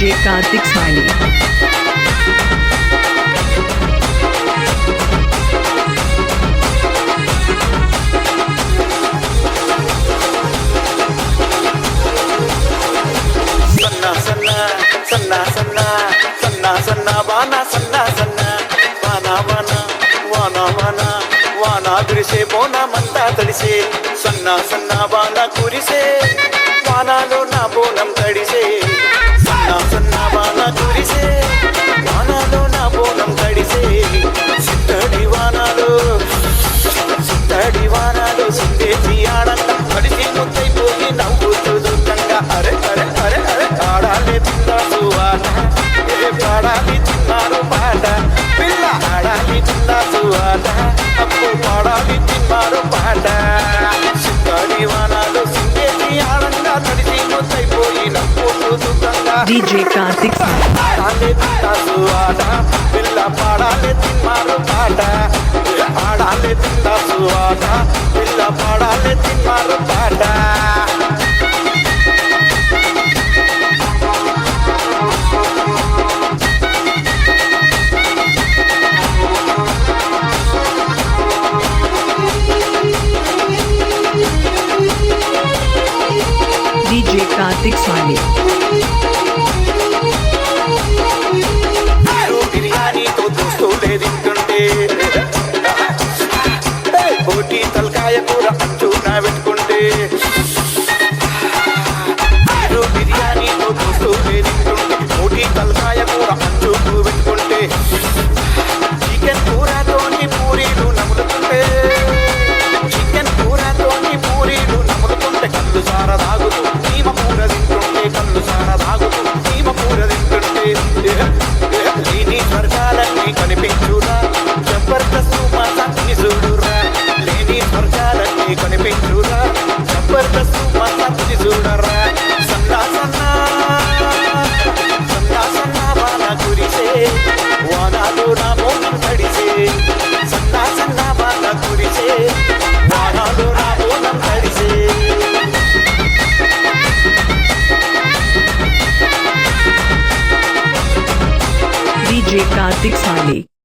DJ Karthik Smiley. Sanna sanna sanna sanna sanna sanna vana sanna sanna vana vana vana vana vana kurise bona manta tadise sanna sanna vana kurise vanalo na bonam tadise sanna sanna vana kurise vanalo na bonam tadise sittadi vanalo sindeji ఆడంగా పడిసి ముద్దైపోయి నవ్వుతూ దూరంగా అరే అరే అరే అరే ఆడాలి తిన్నారు ఆట ఏ పాడాలి తిన్నారు పాట పిల్ల ఆడాలి తిన్నారు ఆట అప్పు పాడాలి తిన్నారు పాట సిద్ధడి వానాలు సింగేసి ఆడంగా తడిసి ముద్దైపోయి నవ్వుతూ దూరంగా DJ Karthik Smiley. ఆడాలి తిన్నారు ఆట పిల్ల పాడాలి తిన్నారు పాట ఆడాలి తిన్నారు ఆట పిల్ల పాడాలి తిన్నారు పాట DJ Karthik Smiley. బిర్యానీతో దోస్తులే తింటుంటే బోటి తలకాయ కూర అంచున పెట్టుకుంటే బిర్యానీతో దోస్తులే తింటుంటే బోటి తలకాయ కూర అంచుకు పెట్టుకుంటే చికెన్ కూరతోని పూరీలు నములుతుంటే చికెన్ కూరతోని పూరీలు నములుతుంటే కళ్ళు సార తాగుతూ సీమ కూర తింటుంటే కళ్ళు సార తాగుతూ సీమ కూర తింటుంటే లేని స్వర్గాలన్నీ కనిపించురా జబర్దస్తు మా సత్ని చూడురా లేని స్వర్గాలన్నీ కనిపించురా జబర్దస్తు మా సత్ని చూడరా సన్నా సన్నా సన్నా సన్నా వాన కురిసే వానాలు నా మోనం తడిసే సన్నా సన్నా వాన కురిసే వానాలు నా మోనం తడిసే DJ Karthik Smiley.